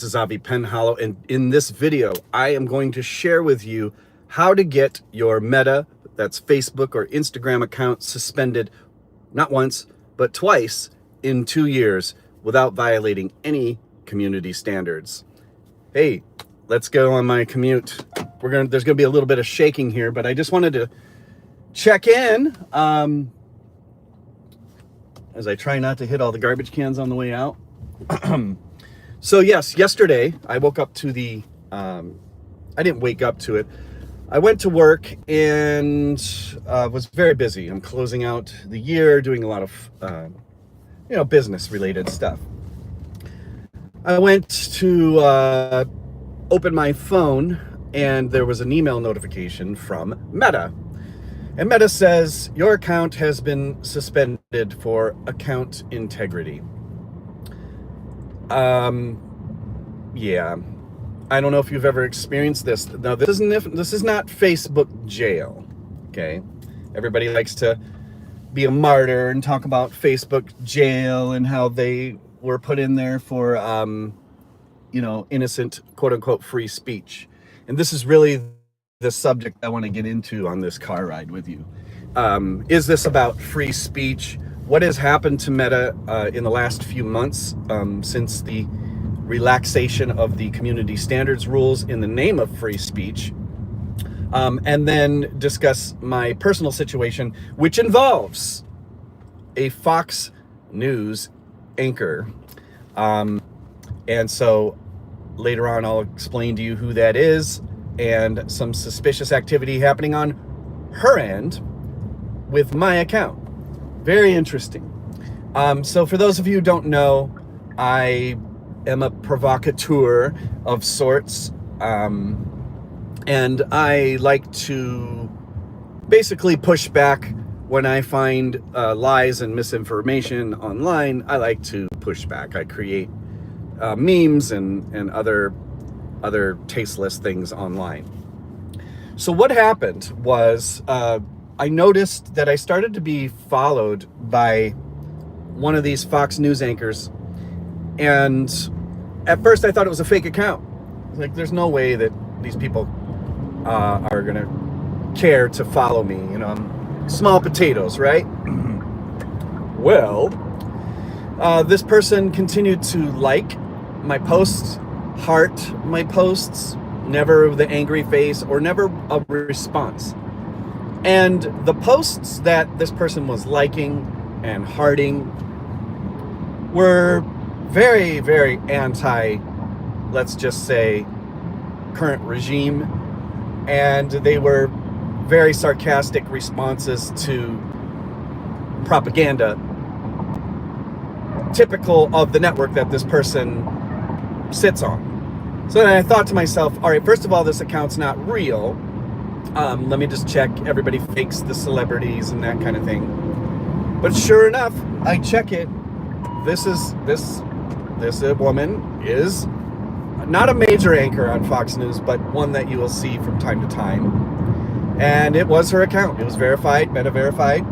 This is Avi Penhollow, and in this video, I am going to share with you how to get your Meta, that's Facebook or Instagram account, suspended not once, but twice in 2 years without violating any community standards. Hey, let's go on my commute. There's gonna be a little bit of shaking here, but I just wanted to check in as I try not to hit all the garbage cans on the way out. So yes, yesterday I woke up to the, I didn't wake up to it. I went to work and was very busy. I'm closing out the year, doing a lot of, business related stuff. I went to open my phone and there was an email notification from Meta. And Meta says, your account has been suspended for account integrity. Yeah, I don't know if you've ever experienced this. Now, this is not Facebook jail, okay? Everybody likes to be a martyr and talk about Facebook jail and how they were put in there for, innocent, quote unquote, free speech. And this is really the subject I want to get into on this car ride with you. Is this about free speech? What has happened to Meta in the last few months since the relaxation of the community standards rules in the name of free speech? And then discuss my personal situation, which involves a Fox News anchor. And so later on, I'll explain to you who that is and some suspicious activity happening on her end with my account. Very interesting. So for those of you who don't know, I am a provocateur of sorts. And I like to basically push back when I find lies and misinformation online. I like to push back. I create memes and other tasteless things online. So what happened was I noticed that I started to be followed by one of these Fox News anchors, and at first I thought it was a fake account. Like, there's no way that these people are gonna care to follow me, small potatoes, right? Well, this person continued to like my posts, heart my posts, never the angry face or never a response. And the posts that this person was liking and hearting were very, very anti, let's just say, current regime. And they were very sarcastic responses to propaganda, typical of the network that this person sits on. So then I thought to myself, all right, first of all, this account's not real. Let me just check. Everybody fakes the celebrities and that kind of thing. But sure enough, I check it. This woman is not a major anchor on Fox News, but one that you will see from time to time. And it was her account. It was verified, Meta verified.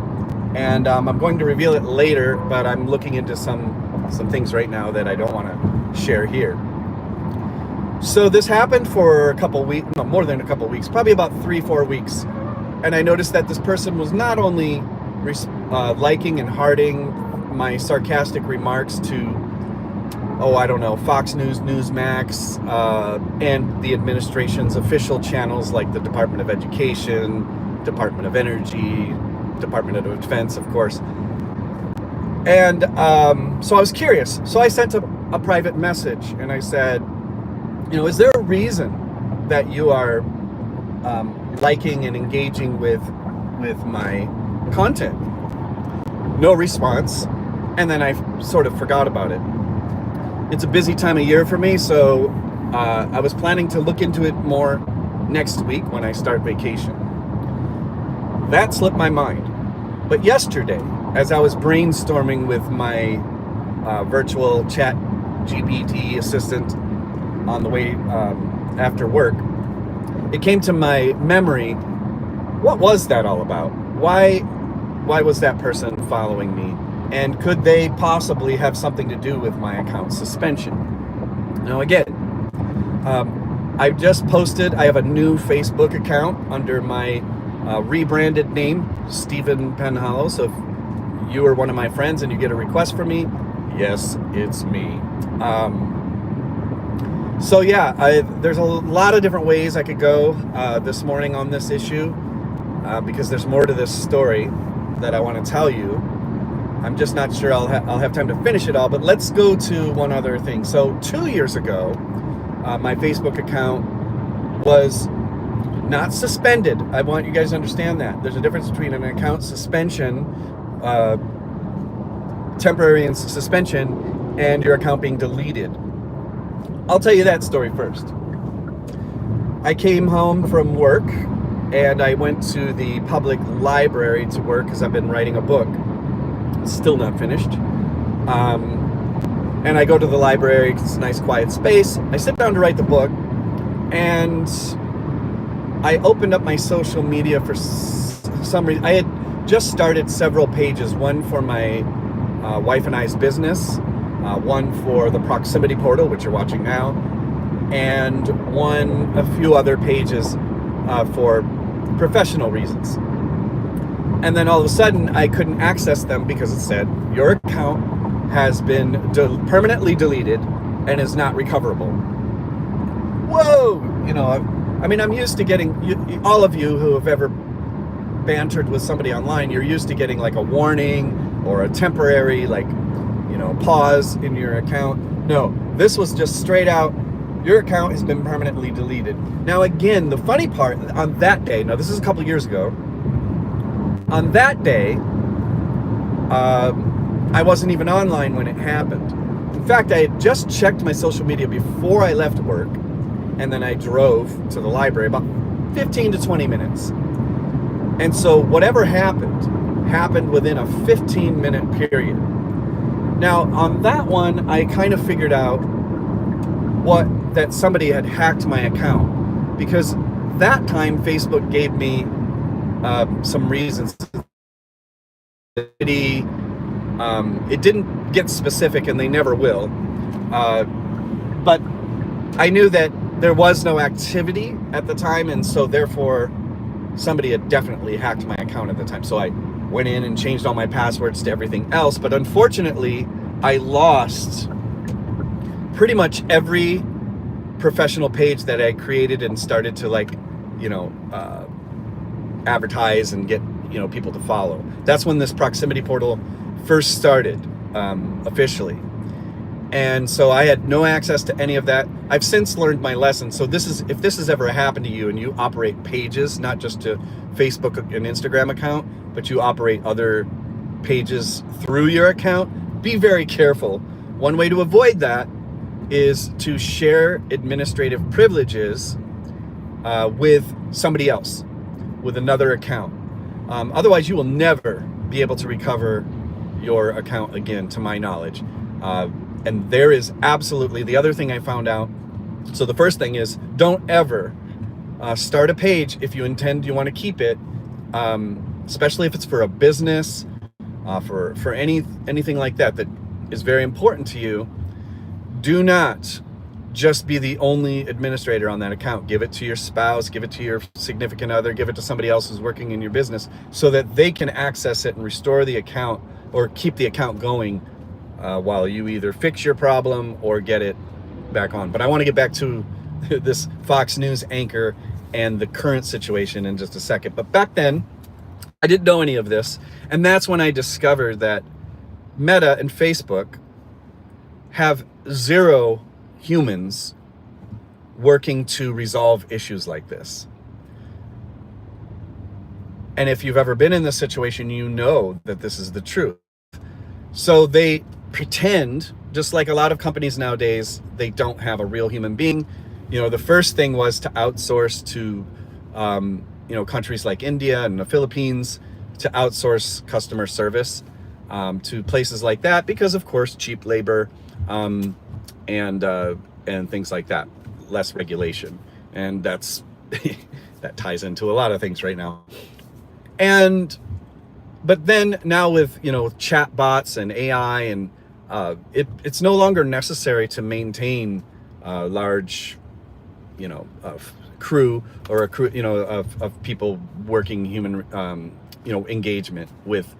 And I'm going to reveal it later, but I'm looking into some things right now that I don't want to share here. So this happened for a couple weeks, no, more than a couple weeks, probably about 3-4 weeks. And I noticed that this person was not only liking and hearting my sarcastic remarks to, Fox News, Newsmax, and the administration's official channels like the Department of Education, Department of Energy, Department of Defense, of course. And so I was curious. So I sent a private message and I said, is there a reason that you are liking and engaging with my content? No response. And then I sort of forgot about it. It's a busy time of year for me, so I was planning to look into it more next week when I start vacation. That slipped my mind. But yesterday, as I was brainstorming with my virtual chat GPT assistant on the way after work, it came to my memory, what was that all about? Why was that person following me? And could they possibly have something to do with my account suspension? Now again, I just posted, I have a new Facebook account under my rebranded name, Stephen Penhallow. So if you are one of my friends and you get a request from me, yes, it's me. So yeah, there's a lot of different ways I could go this morning on this issue because there's more to this story that I want to tell you. I'm just not sure I'll have time to finish it all, but let's go to one other thing. So 2 years ago, my Facebook account was not suspended. I want you guys to understand that. There's a difference between an account suspension, temporary and suspension, and your account being deleted. I'll tell you that story first. I came home from work and I went to the public library to work because I've been writing a book. It's still not finished. And I go to the library, it's a nice quiet space. I sit down to write the book and I opened up my social media for some reason. I had just started several pages, one for my wife and I's business, one for the proximity portal, which you're watching now, and a few other pages for professional reasons. And then all of a sudden I couldn't access them because it said your account has been permanently deleted and is not recoverable. Whoa! I'm used to getting, all of you who have ever bantered with somebody online, you're used to getting like a warning or a temporary pause in your account. No, this was just straight out, your account has been permanently deleted. Now again, the funny part, on that day, now this is a couple years ago, on that day, I wasn't even online when it happened. In fact, I had just checked my social media before I left work, and then I drove to the library about 15 to 20 minutes. And so whatever happened within a 15-minute period. Now, on that one, I kind of figured out that somebody had hacked my account, because that time Facebook gave me some reasons. It didn't get specific, and they never will. But I knew that there was no activity at the time, and so therefore somebody had definitely hacked my account at the time. So I went in and changed all my passwords to everything else, but unfortunately I lost pretty much every professional page that I created and started to advertise and get people to follow. That's when this proximity portal first started officially. And so I had no access to any of that. I've since learned my lesson. So if this has ever happened to you and you operate pages, not just to Facebook and Instagram account, but you operate other pages through your account, be very careful. One way to avoid that is to share administrative privileges with somebody else, with another account. Otherwise, you will never be able to recover your account again, to my knowledge. And there is absolutely, the other thing I found out, so the first thing is, don't ever start a page if you want to keep it, especially if it's for a business, for anything like that is very important to you. Do not just be the only administrator on that account. Give it to your spouse, give it to your significant other, give it to somebody else who's working in your business so that they can access it and restore the account or keep the account going while you either fix your problem or get it back on. But I want to get back to this Fox News anchor and the current situation in just a second. But back then, I didn't know any of this. And that's when I discovered that Meta and Facebook have zero humans working to resolve issues like this. And if you've ever been in this situation, you know that this is the truth. So they pretend, just like a lot of companies nowadays, they don't have a real human being. The first thing was to outsource to countries like India and the Philippines, to outsource customer service to places like that, because of course cheap labor and things like that, less regulation, and that's that ties into a lot of things right now. But then now with chat bots and AI and it's no longer necessary to maintain large crew, or a crew, of people working human, engagement with,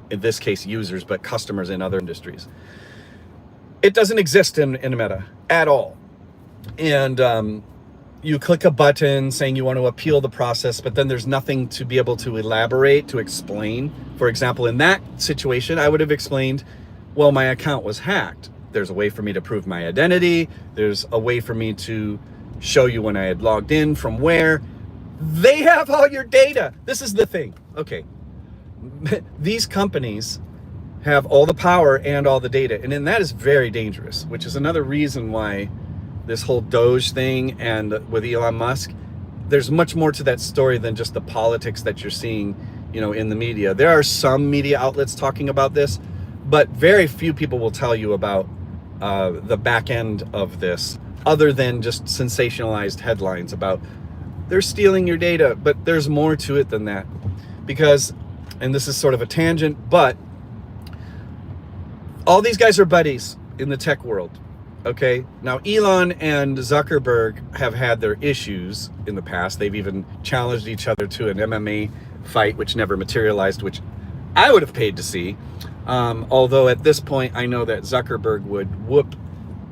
in this case, users, but customers in other industries. It doesn't exist in Meta at all. And you click a button saying you want to appeal the process, but then there's nothing to be able to elaborate, to explain. For example, in that situation, I would have explained, well, my account was hacked. There's a way for me to prove my identity. There's a way for me to show you when I had logged in, from where. They have all your data. This is the thing. Okay. These companies have all the power and all the data. And then that is very dangerous, which is another reason why this whole Doge thing, and with Elon Musk, there's much more to that story than just the politics that you're seeing, in the media. There are some media outlets talking about this, but very few people will tell you about the back end of this, other than just sensationalized headlines about they're stealing your data. But there's more to it than that, because, and this is sort of a tangent, but all these guys are buddies in the tech world. Okay, now Elon and Zuckerberg have had their issues in the past. They've even challenged each other to an MMA fight, which never materialized, which I would have paid to see. Although at this point, I know that Zuckerberg would whoop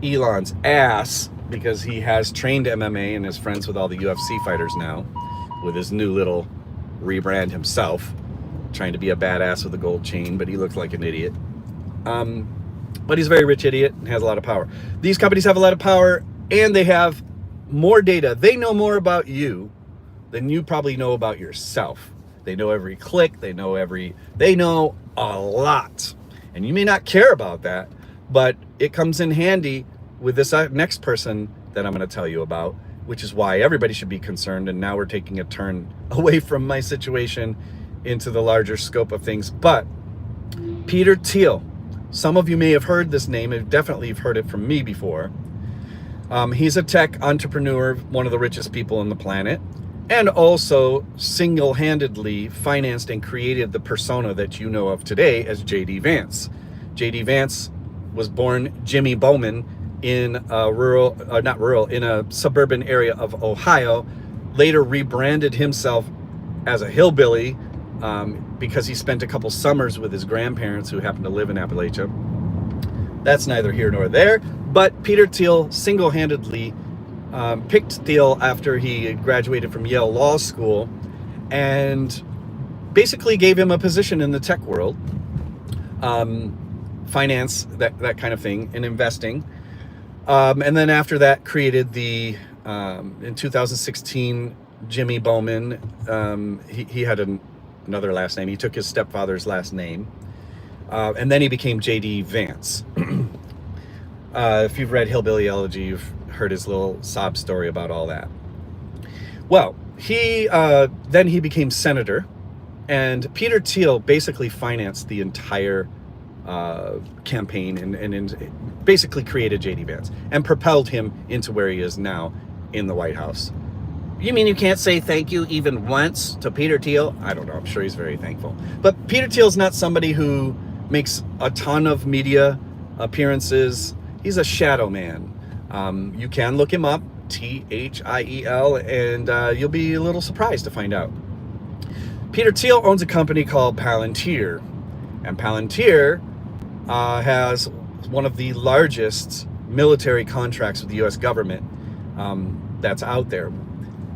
Elon's ass, because he has trained MMA and is friends with all the UFC fighters now, with his new little rebrand himself, trying to be a badass with a gold chain, but he looks like an idiot. But he's a very rich idiot and has a lot of power. These companies have a lot of power, and they have more data. They know more about you than you probably know about yourself. They know every click. They know a lot. And you may not care about that, but it comes in handy with this next person that I'm going to tell you about, which is why everybody should be concerned. And now we're taking a turn away from my situation into the larger scope of things. But Peter Thiel, some of you may have heard this name, and definitely you've heard it from me before. He's a tech entrepreneur, one of the richest people on the planet, and also single-handedly financed and created the persona that you know of today as J.D. Vance. J.D. Vance was born Jimmy Bowman in a suburban area of Ohio, later rebranded himself as a hillbilly, because he spent a couple summers with his grandparents who happened to live in Appalachia. That's neither here nor there. But Peter Thiel single-handedly picked Thiel after he graduated from Yale Law School, and basically gave him a position in the tech world, finance, that kind of thing, in investing. And then after that created in 2016, Jimmy Bowman. He had another last name. He took his stepfather's last name. And then he became J.D. Vance. If you've read Hillbilly Elegy, you've heard his little sob story about all that. Well, then he became senator, and Peter Thiel basically financed the entire campaign and basically created J.D. Vance and propelled him into where he is now in the White House. You mean you can't say thank you even once to Peter Thiel? I don't know. I'm sure he's very thankful. But Peter Thiel's not somebody who makes a ton of media appearances. He's a shadow man. You can look him up, Thiel, and you'll be a little surprised to find out. Peter Thiel owns a company called Palantir, and Palantir has one of the largest military contracts with the U.S. government that's out there.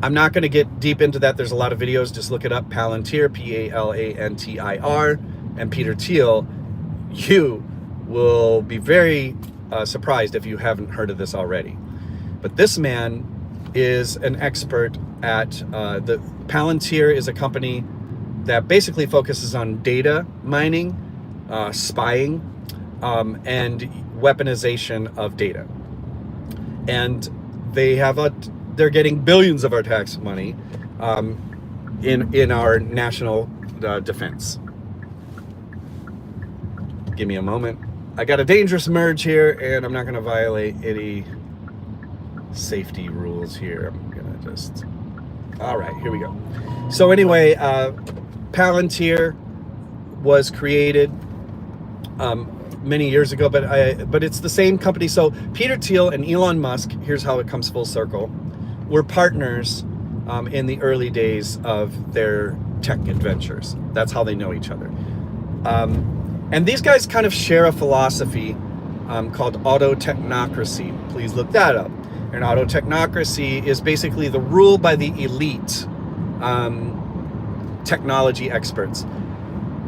I'm not going to get deep into that. There's a lot of videos. Just look it up. Palantir, Palantir, and Peter Thiel. You will be very surprised if you haven't heard of this already. But this man is an expert at the Palantir is a company that basically focuses on data mining, spying, and weaponization of data. And they're getting billions of our tax money in our national defense. Give me a moment. I got a dangerous merge here, and I'm not going to violate any safety rules here. I'm going to just... All right, here we go. So anyway, Palantir was created many years ago, but it's the same company. So Peter Thiel and Elon Musk, here's how it comes full circle, were partners in the early days of their tech adventures. That's how they know each other. And these guys kind of share a philosophy called autotechnocracy. Please look that up. And autotechnocracy is basically the rule by the elite technology experts.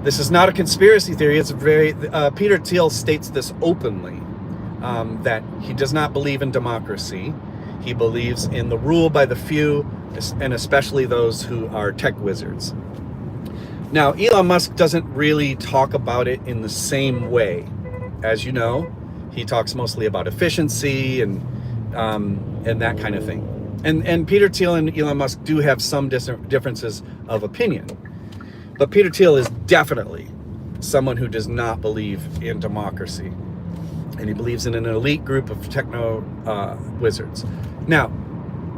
This is not a conspiracy theory. It's very Peter Thiel states this openly, that he does not believe in democracy. He believes in the rule by the few, and especially those who are tech wizards. Now, Elon Musk doesn't really talk about it in the same way. As you know, he talks mostly about efficiency and that kind of thing. And Peter Thiel and Elon Musk do have some differences of opinion. But Peter Thiel is definitely someone who does not believe in democracy. And he believes in an elite group of techno wizards. Now,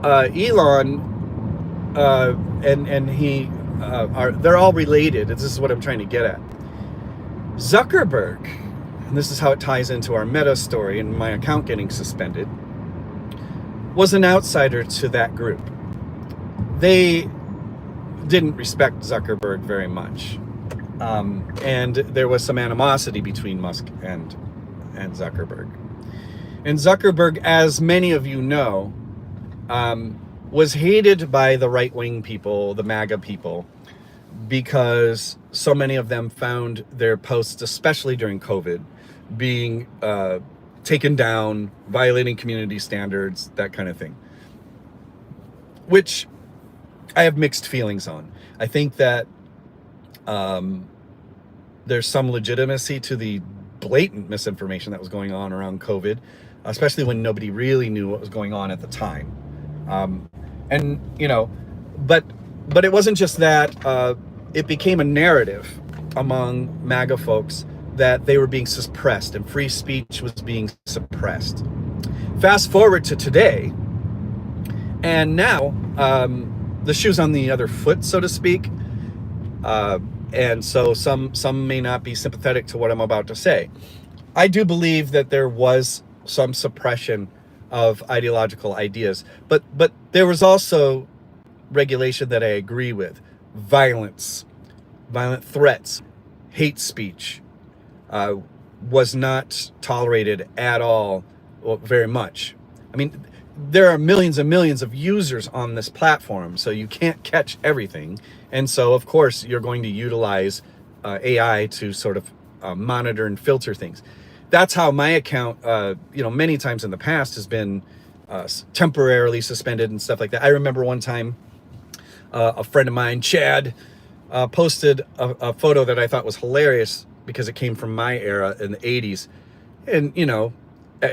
Elon and he they're all related. This is what I'm trying to get at. Zuckerberg, and this is how it ties into our meta story and my account getting suspended, was an outsider to that group. They didn't respect Zuckerberg very much. And there was some animosity between Musk and Zuckerberg. And Zuckerberg, as many of you know, was hated by the right-wing people, the MAGA people, because so many of them found their posts, especially during COVID, being taken down, violating community standards, that kind of thing. Which I have mixed feelings on. I think that there's some legitimacy to the blatant misinformation that was going on around COVID, especially when nobody really knew what was going on at the time. And, you know, but it wasn't just that. It became a narrative among MAGA folks that they were being suppressed and free speech was being suppressed. Fast forward to today, and now the shoe's on the other foot, so to speak. And so some may not be sympathetic to what I'm about to say. I do believe that there was some suppression of ideological ideas, but there was also regulation that I agree with. Violence, violent threats, hate speech was not tolerated at all, well, very much. I mean, there are millions and millions of users on this platform, so you can't catch everything. And so, of course, you're going to utilize AI to sort of monitor and filter things. That's how my account, many times in the past has been temporarily suspended and stuff like that. I remember one time a friend of mine, Chad, posted a photo that I thought was hilarious because it came from my era in the 80s. And, you know,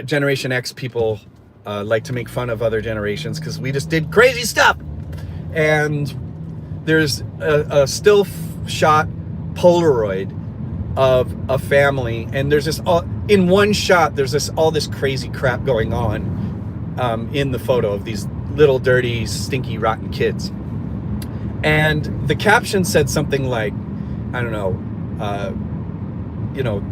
Generation X people like to make fun of other generations because we just did crazy stuff. And there's a still shot Polaroid of a family, and there's this in one shot there's all this crazy crap going on in the photo of these little dirty stinky rotten kids. And the caption said something like, I don't know,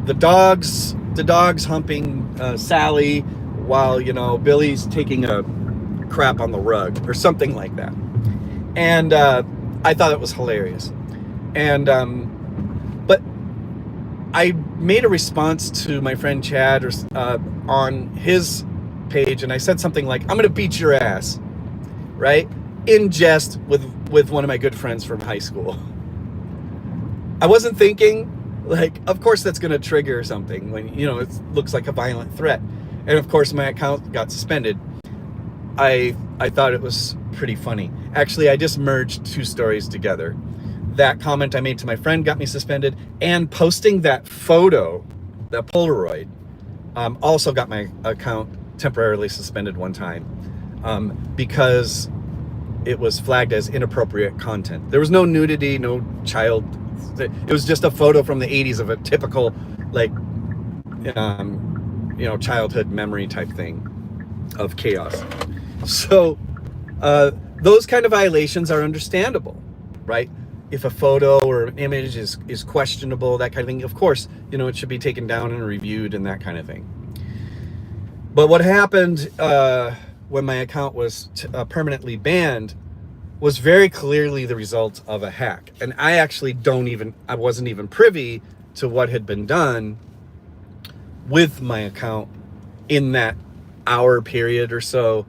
the dogs humping Sally while, Billy's taking a crap on the rug or something like that. And I thought it was hilarious. And but I made a response to my friend Chad on his page, and I said something like, I'm gonna beat your ass, right? In jest with one of my good friends from high school. I wasn't thinking, like, of course that's gonna trigger something when, it looks like a violent threat. And of course my account got suspended. I thought it was pretty funny. Actually, I just merged two stories together. That comment I made to my friend got me suspended, and posting that photo, that Polaroid, also got my account temporarily suspended one time because it was flagged as inappropriate content. There was no nudity, no child. It was just a photo from the 80s of a typical, like, childhood memory type thing of chaos. So those kind of violations are understandable, right? If a photo or an image is questionable, that kind of thing, of course, it should be taken down and reviewed and that kind of thing. But what happened when my account was permanently banned was very clearly the result of a hack. And I actually I wasn't even privy to what had been done with my account in that hour period or so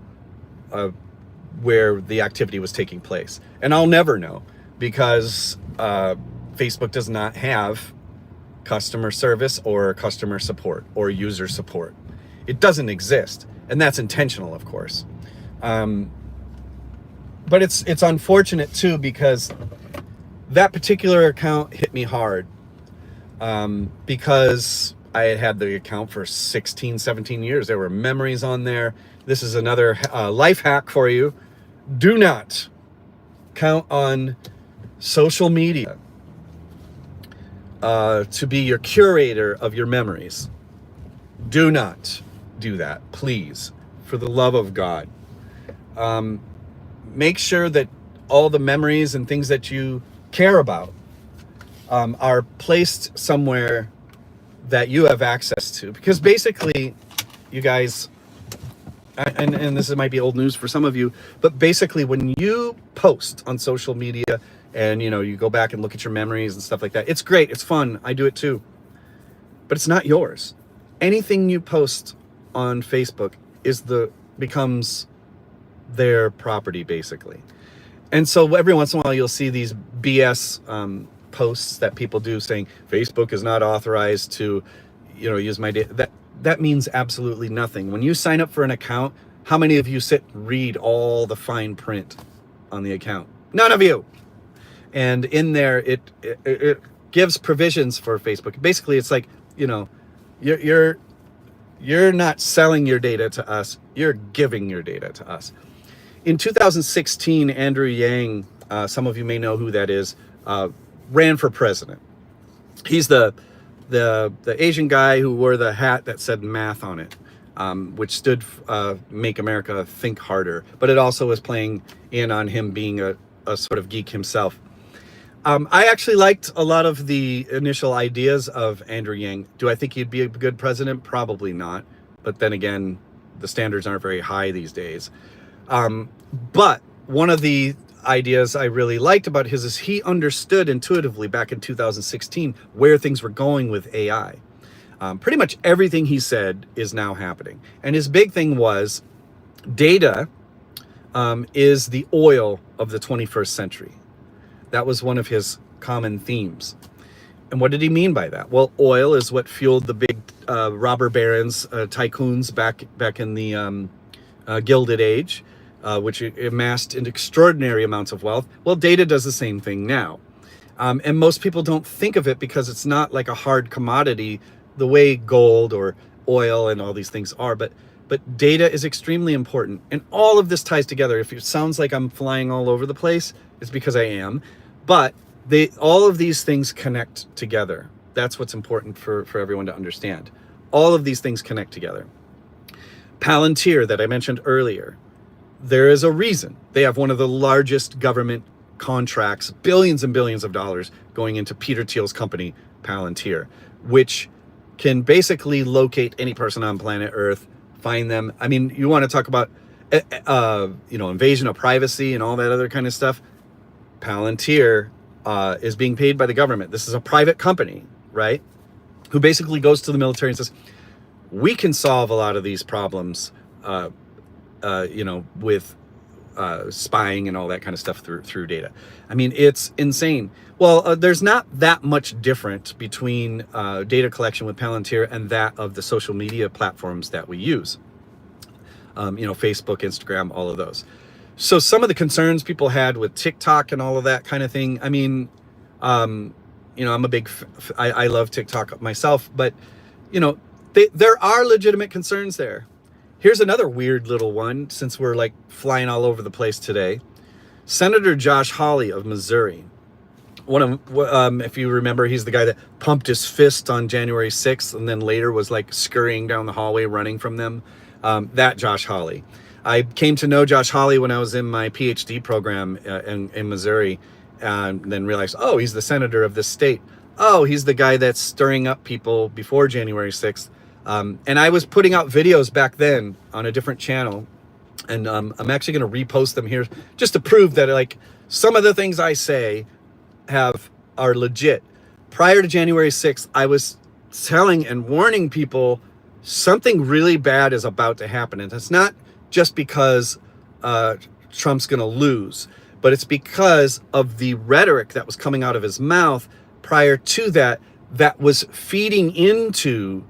where the activity was taking place. And I'll never know, because Facebook does not have customer service or customer support or user support. It doesn't exist, and that's intentional, of course. But it's unfortunate too, because that particular account hit me hard, because I had had the account for 16, 17 years. There were memories on there. This is another life hack for you. Do not count on social media to be your curator of your memories. Do not do that, please, for the love of God. Make sure that all the memories and things that you care about are placed somewhere that you have access to. Because basically, you guys, and this might be old news for some of you, but basically when you post on social media and you go back and look at your memories and stuff like that, it's great, it's fun, I do it too, but it's not yours. Anything you post on Facebook becomes their property, basically. And so every once in a while you'll see these BS posts that people do saying Facebook is not authorized to use my data. That means absolutely nothing. When you sign up for an account, how many of you sit and read all the fine print on the account? None of you. And in there it gives provisions for Facebook. Basically it's like, you're not selling your data to us, you're giving your data to us. In 2016, Andrew Yang, some of you may know who that is, ran for president. He's the Asian guy who wore the hat that said math on it, which stood Make America Think Harder. But it also was playing in on him being a sort of geek himself. I actually liked a lot of the initial ideas of Andrew Yang. Do I think he'd be a good president? Probably not. But then again, the standards aren't very high these days. But one of the ideas I really liked about his is he understood intuitively back in 2016 where things were going with AI. Pretty much everything he said is now happening. And his big thing was data is the oil of the 21st century. That was one of his common themes. And what did he mean by that? Well, oil is what fueled the big robber barons, tycoons back in the Gilded Age, which amassed in extraordinary amounts of wealth. Well, data does the same thing now. And most people don't think of it because it's not like a hard commodity the way gold or oil and all these things are. But data is extremely important. And all of this ties together. If it sounds like I'm flying all over the place, it's because I am. But all of these things connect together. That's what's important for everyone to understand. All of these things connect together. Palantir, that I mentioned earlier, there is a reason. They have one of the largest government contracts, billions and billions of dollars, going into Peter Thiel's company, Palantir, which can basically locate any person on planet Earth, find them. I mean, you want to talk about, invasion of privacy and all that other kind of stuff. Palantir is being paid by the government. This is a private company, right? Who basically goes to the military and says, we can solve a lot of these problems, with spying and all that kind of stuff through data. I mean, it's insane. Well, there's not that much different between data collection with Palantir and that of the social media platforms that we use. Facebook, Instagram, all of those. So some of the concerns people had with TikTok and all of that kind of thing. I mean, I'm a big, I love TikTok myself, but, there are legitimate concerns there. Here's another weird little one, since we're like flying all over the place today. Senator Josh Hawley of Missouri. If you remember, he's the guy that pumped his fist on January 6th and then later was like scurrying down the hallway running from them. That Josh Hawley. I came to know Josh Hawley when I was in my PhD program in Missouri, and then realized, oh, he's the senator of this state. Oh, he's the guy that's stirring up people before January 6th. And I was putting out videos back then on a different channel And I'm actually going to repost them here just to prove that like some of the things I say are legit. Prior to January 6th, I was telling and warning people something really bad is about to happen. And it's not just because Trump's going to lose, but it's because of the rhetoric that was coming out of his mouth prior to that was feeding into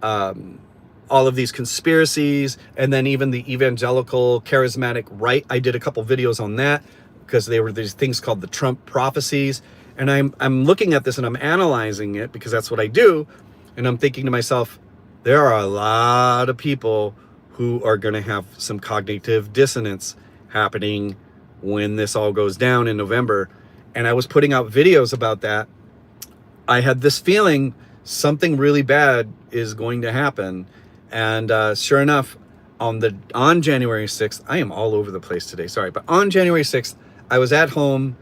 all of these conspiracies, and then even the evangelical charismatic right. I did a couple videos on that because they were these things called the Trump prophecies. And I'm looking at this and I'm analyzing it because that's what I do. And I'm thinking to myself, there are a lot of people who are going to have some cognitive dissonance happening when this all goes down in November. And I was putting out videos about that. I had this feeling something really bad is going to happen. And sure enough, on January 6th, I am all over the place today, sorry. But on January 6th, I was at home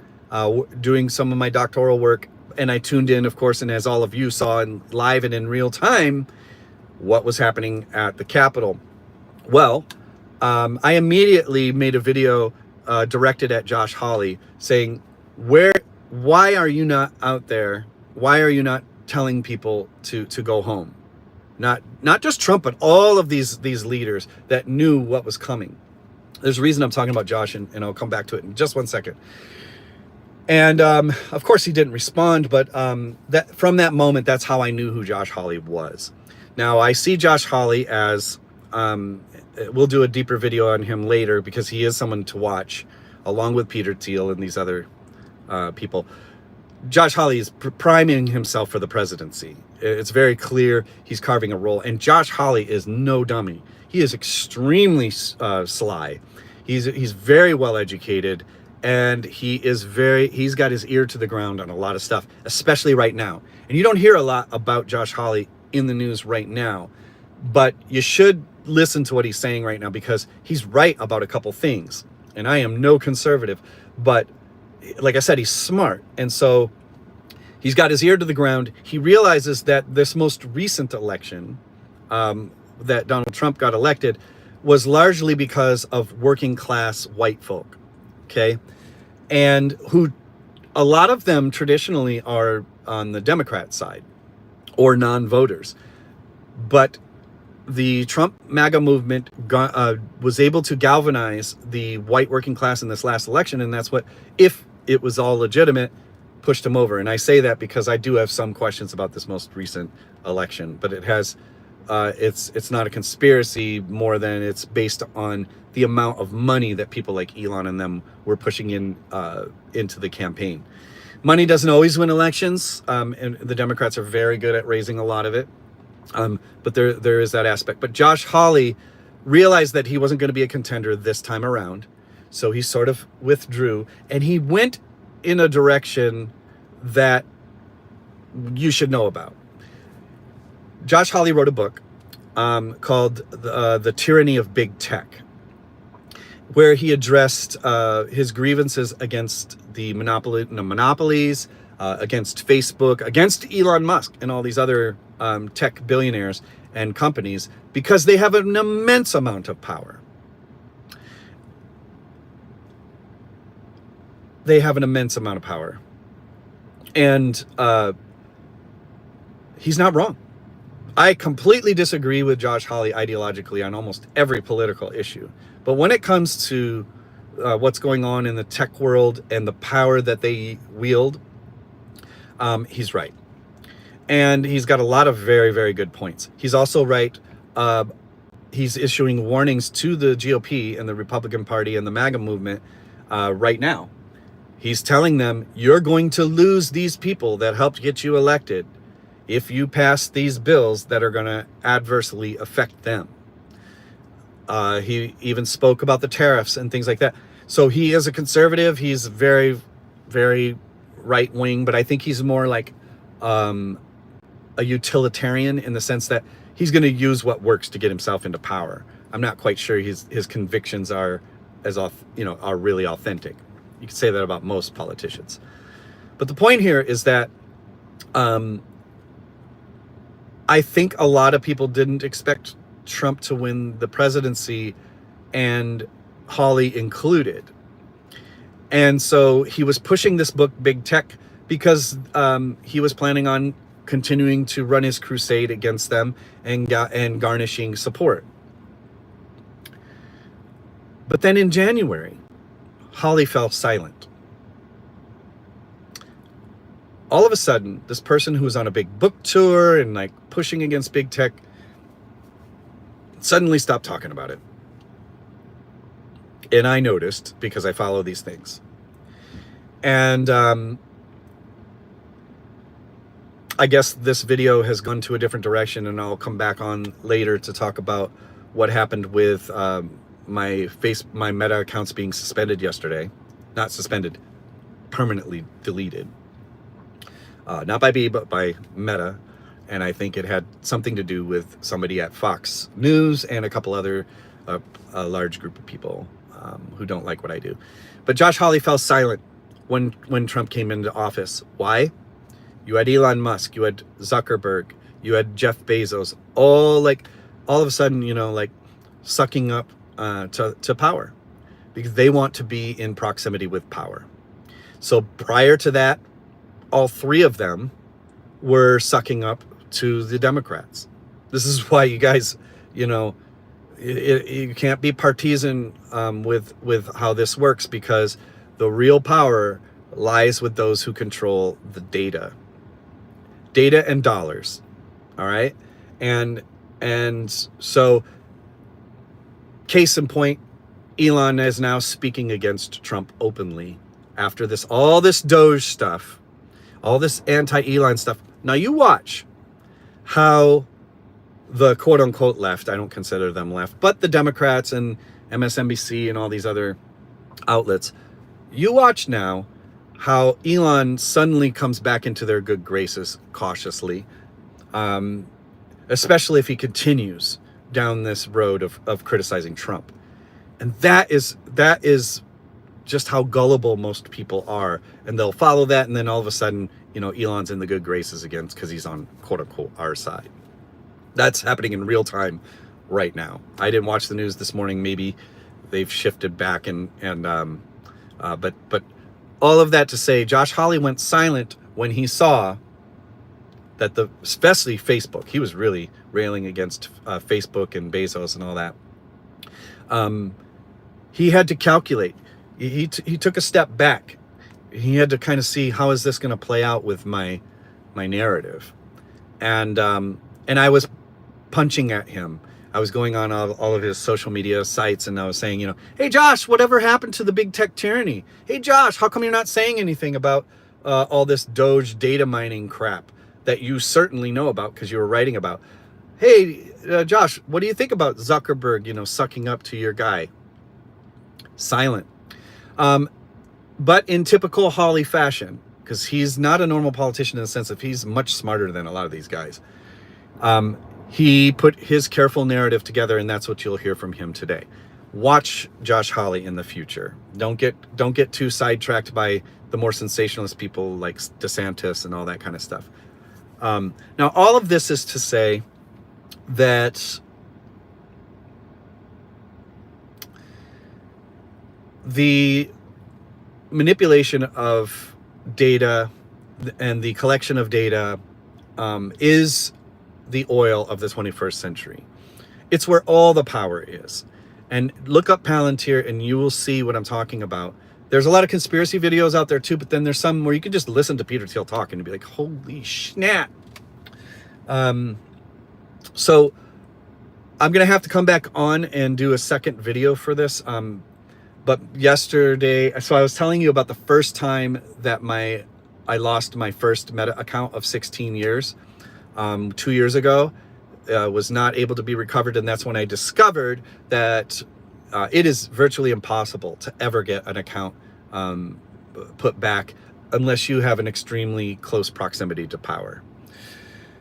doing some of my doctoral work, and I tuned in, of course, and as all of you saw in live and in real time, what was happening at the Capitol. Well, I immediately made a video directed at Josh Hawley saying, why are you not out there? Why are you not telling people to go home? Not just Trump, but all of these leaders that knew what was coming. There's a reason I'm talking about Josh, and I'll come back to it in just one second. And of course he didn't respond, but from that moment, that's how I knew who Josh Hawley was. Now I see Josh Hawley as, we'll do a deeper video on him later because he is someone to watch, along with Peter Thiel and these other people. Josh Hawley is priming himself for the presidency. It's very clear he's carving a role, and Josh Hawley is no dummy. He is extremely sly. He's very well educated, and he's got his ear to the ground on a lot of stuff, especially right now. And you don't hear a lot about Josh Hawley in the news right now, but you should listen to what he's saying right now because he's right about a couple things. And I am no conservative, but like I said, he's smart. And so he's got his ear to the ground. He realizes that this most recent election that Donald Trump got elected was largely because of working class white folk. Okay. And who a lot of them traditionally are on the Democrat side or non-voters. But the Trump MAGA movement was able to galvanize the white working class in this last election. And that's what, if it was all legitimate, pushed him over. And I say that because I do have some questions about this most recent election, but it has, it's not a conspiracy more than it's based on the amount of money that people like Elon and them were pushing into the campaign. Money doesn't always win elections, and the Democrats are very good at raising a lot of it. But there is that aspect. But Josh Hawley realized that he wasn't going to be a contender this time around. So he sort of withdrew, and he went in a direction that you should know about. Josh Hawley wrote a book called The Tyranny of Big Tech, where he addressed his grievances against the monopolies, against Facebook, against Elon Musk and all these other tech billionaires and companies, because they have an immense amount of power. They have an immense amount of power. And he's not wrong. I completely disagree with Josh Hawley ideologically on almost every political issue. But when it comes to what's going on in the tech world and the power that they wield, he's right. And he's got a lot of very, very good points. He's also right. He's issuing warnings to the GOP and the Republican Party and the MAGA movement right now. He's telling them, you're going to lose these people that helped get you elected if you pass these bills that are going to adversely affect them. He even spoke about the tariffs and things like that. So he is a conservative. He's very, very right wing, but I think he's more like a utilitarian in the sense that he's going to use what works to get himself into power. I'm not quite sure his convictions are are really authentic. You can say that about most politicians. But the point here is that I think a lot of people didn't expect Trump to win the presidency and Hawley included. And so he was pushing this book, Big Tech, because he was planning on continuing to run his crusade against them and garnishing support. But then in January, Hawley fell silent. All of a sudden, this person who was on a big book tour and like pushing against big tech suddenly stopped talking about it. And I noticed, because I follow these things. And I guess this video has gone to a different direction, and I'll come back on later to talk about what happened with my Meta accounts being suspended yesterday. Not suspended, permanently deleted. Not by me, but by Meta. And I think it had something to do with somebody at Fox News and a couple other, a large group of people who don't like what I do. But Josh Hawley fell silent when Trump came into office. Why? You had Elon Musk, you had Zuckerberg, you had Jeff Bezos, all of a sudden, sucking up to power, because they want to be in proximity with power. So prior to that, all three of them were sucking up to the Democrats. This is why you guys, you can't be partisan with how this works, because the real power lies with those who control the data and dollars. All right. And so case in point, Elon is now speaking against Trump openly after all this Doge stuff, all this anti-Elon stuff. Now you watch how the quote unquote left, I don't consider them left, but the Democrats and MSNBC and all these other outlets, you watch now how Elon suddenly comes back into their good graces cautiously, especially if he continues down this road of criticizing Trump. And that is just how gullible most people are. And they'll follow that, and then all of a sudden, Elon's in the good graces again because he's on quote unquote our side. That's happening in real time right now. I didn't watch the news this morning. Maybe they've shifted back but all of that to say, Josh Hawley went silent when he saw that especially Facebook, he was really railing against Facebook and Bezos and all that. He had to calculate. He took a step back. He had to kind of see, how is this going to play out with my narrative? And I was punching at him. I was going on all of his social media sites, and I was saying, hey, Josh, whatever happened to the big tech tyranny? Hey, Josh, how come you're not saying anything about all this Doge data mining crap that you certainly know about because you were writing about? Hey, Josh, what do you think about Zuckerberg, sucking up to your guy? Silent. But in typical Hawley fashion, because he's not a normal politician in the sense of he's much smarter than a lot of these guys. He put his careful narrative together, and that's what you'll hear from him today. Watch Josh Hawley in the future. Don't get too sidetracked by the more sensationalist people like DeSantis and all that kind of stuff. Now, all of this is to say that the manipulation of data and the collection of data is the oil of the 21st century. It's where all the power is. And look up Palantir and you will see what I'm talking about. There's a lot of conspiracy videos out there too, but then there's some where you can just listen to Peter Thiel talk and be like, holy snap. So I'm going to have to come back on and do a second video for this. But yesterday, so I was telling you about the first time that I lost my first Meta account of 16 years. 2 years ago, was not able to be recovered, and that's when I discovered that it is virtually impossible to ever get an account put back unless you have an extremely close proximity to power.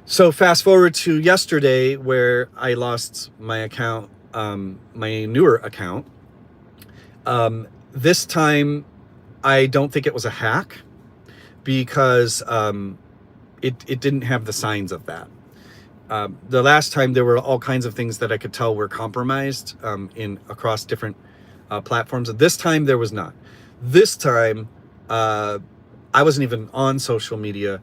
So fast forward to yesterday, where I lost my account, my newer account. This time, I don't think it was a hack, because it didn't have the signs of that. The last time there were all kinds of things that I could tell were compromised in across different platforms. This time there was not. This time I wasn't even on social media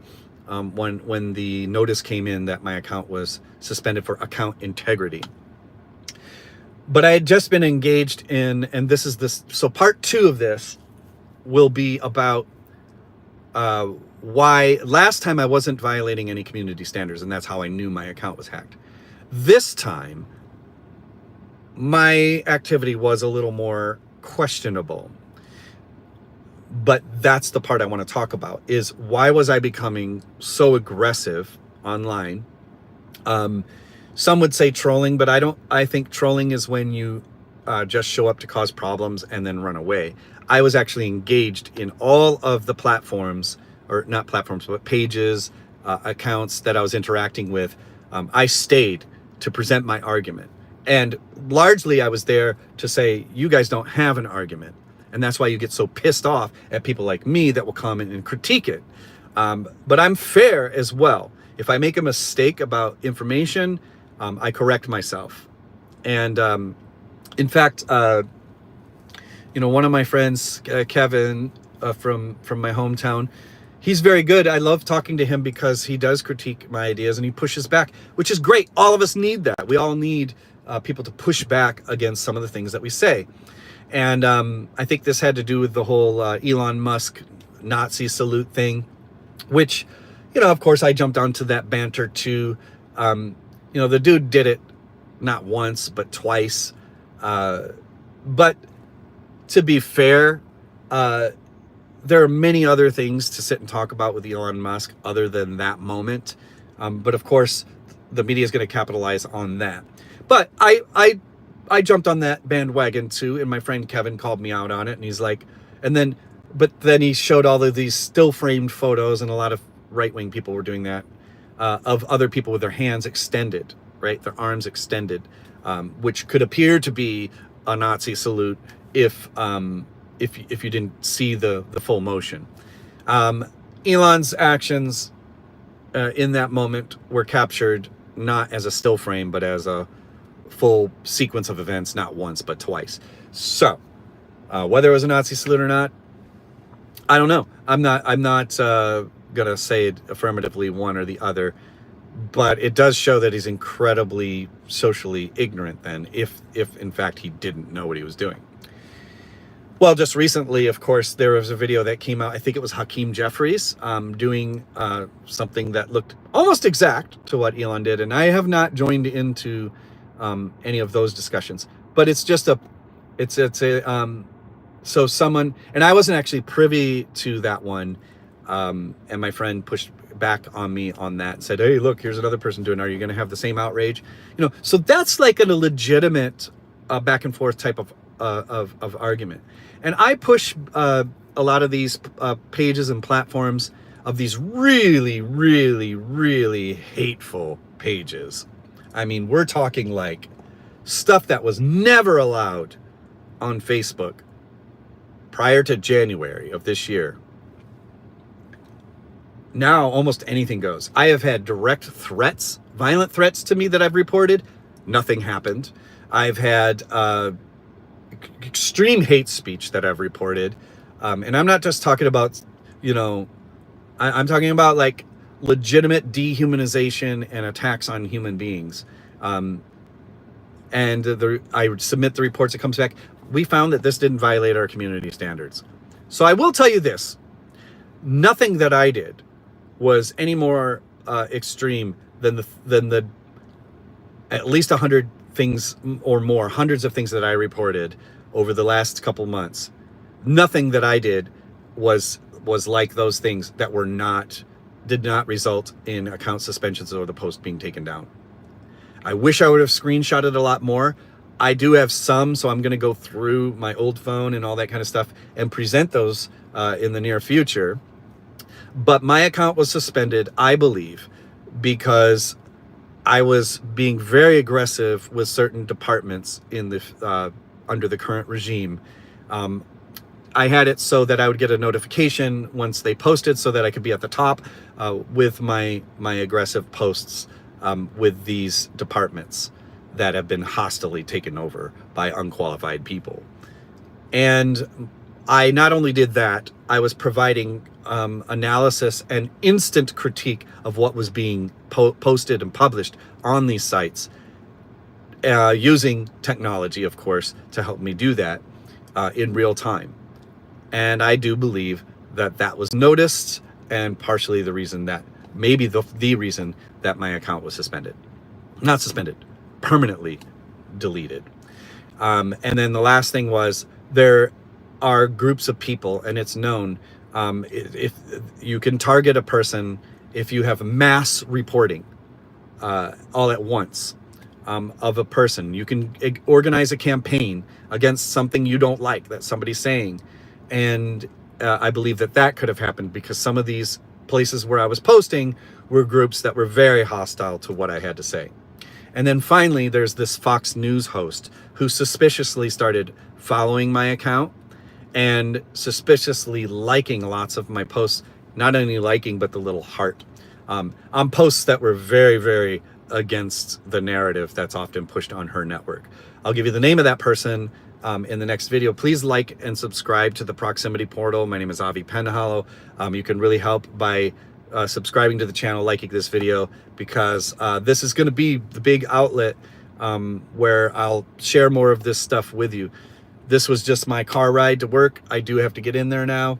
when the notice came in that my account was suspended for account integrity. But I had just been engaged in, and this is this. So part 2 of this will be about why last time I wasn't violating any community standards, and that's how I knew my account was hacked. This time, my activity was a little more questionable. But that's the part I want to talk about, is why was I becoming so aggressive online? Some would say trolling, but I think trolling is when you just show up to cause problems and then run away. I was actually engaged in all of the platforms, or not platforms, but pages, accounts that I was interacting with. I stayed to present my argument. And largely I was there to say, you guys don't have an argument. And that's why you get so pissed off at people like me that will come in and critique it. But I'm fair as well. If I make a mistake about information, I correct myself. And in fact, one of my friends, Kevin, from my hometown, he's very good. I love talking to him because he does critique my ideas and he pushes back, which is great. All of us need that. We all need people to push back against some of the things that we say. And I think this had to do with the whole Elon Musk Nazi salute thing, which, of course, I jumped onto that banter too. The dude did it not once, but twice. But to be fair, there are many other things to sit and talk about with Elon Musk other than that moment. But of course, the media is going to capitalize on that. But I jumped on that bandwagon too, and my friend Kevin called me out on it, and he's like, but then he showed all of these still framed photos, and a lot of right-wing people were doing that, of other people with their hands extended, right, their arms extended, which could appear to be a Nazi salute if you didn't see the full motion. Elon's actions in that moment were captured not as a still frame, but as a full sequence of events, not once but twice. So whether it was a Nazi salute or not, I don't know. I'm not gonna say affirmatively one or the other, but it does show that he's incredibly socially ignorant then, if in fact he didn't know what he was doing. Well, just recently, of course, there was a video that came out. I think it was Hakeem Jeffries doing something that looked almost exact to what Elon did, and I have not joined into any of those discussions, but it's just so someone, and I wasn't actually privy to that one, and my friend pushed back on me on that and said, hey, look, here's another person doing it. Are you going to have the same outrage? So that's like a legitimate back and forth type of argument. And I push a lot of these pages and platforms of these really, really, really hateful pages. I mean, we're talking like stuff that was never allowed on Facebook prior to January of this year. Now almost anything goes. I have had direct threats, violent threats to me that I've reported. Nothing happened. I've had extreme hate speech that I've reported. And I'm not just talking about, I'm talking about like legitimate dehumanization and attacks on human beings. And I would submit the reports. It comes back. We found that this didn't violate our community standards. So I will tell you this. Nothing that I did was any more extreme than the at least 100 things or more, hundreds of things that I reported over the last couple months. Nothing that I did was like those things that did not result in account suspensions or the post being taken down. I wish I would have screenshotted a lot more. I do have some, so I'm going to go through my old phone and all that kind of stuff and present those in the near future. But my account was suspended, I believe, because I was being very aggressive with certain departments in the under the current regime. I had it so that I would get a notification once they posted, so that I could be at the top with my aggressive posts with these departments that have been hostilely taken over by unqualified people. And I not only did that, I was providing analysis and instant critique of what was being posted and published on these sites, using technology, of course, to help me do that in real time. And I do believe that that was noticed, and partially the reason that, maybe the reason that my account was suspended. Not suspended, permanently deleted. And then the last thing was, there are groups of people, and it's known, if you can target a person if you have mass reporting all at once of a person. You can organize a campaign against something you don't like that somebody's saying. And I believe that that could have happened because some of these places where I was posting were groups that were very hostile to what I had to say. And then finally, there's this Fox News host who suspiciously started following my account and suspiciously liking lots of my posts, not only liking, but the little heart, on posts that were very, very against the narrative that's often pushed on her network. I'll give you the name of that person in the next video. Please like and subscribe to the Proximity Portal. My name is Avi Penhollow. You can really help by subscribing to the channel, liking this video, because this is going to be the big outlet where I'll share more of this stuff with you. This was just my car ride to work. I do have to get in there now.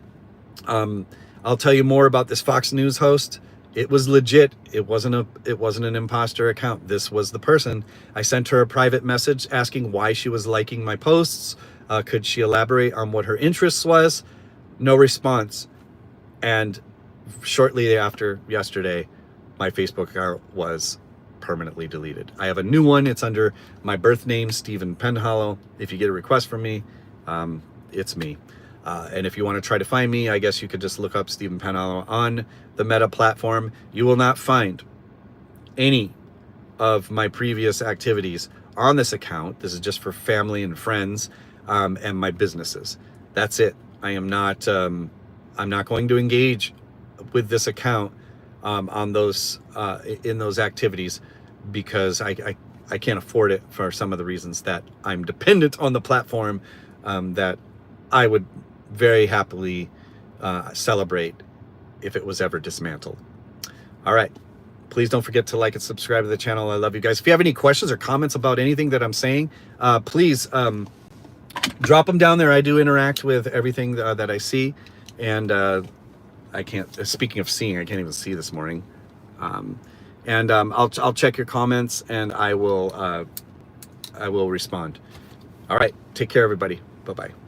I'll tell you more about this Fox News host. It was legit. It wasn't an imposter account. This was the person. I sent her a private message asking why she was liking my posts. Could she elaborate on what her interests was? No response. And shortly after yesterday, my Facebook account was permanently deleted. I have a new one. It's under my birth name, Stephen Penhollow. If you get a request from me, it's me. And if you want to try to find me, I guess you could just look up Stephen Penhollow on the Meta platform. You will not find any of my previous activities on this account. This is just for family and friends and my businesses. That's it. I'm not going to engage with this account on those in those activities, because I can't afford it for some of the reasons that I'm dependent on the platform that I would very happily celebrate if it was ever dismantled. All right. Please don't forget to like and subscribe to the channel. I love you guys. If you have any questions or comments about anything that I'm saying, please drop them down there. I do interact with everything that I see. And I can't, speaking of seeing, I can't even see this morning. I'll check your comments, and I will respond. All right. Take care, everybody. Bye-bye.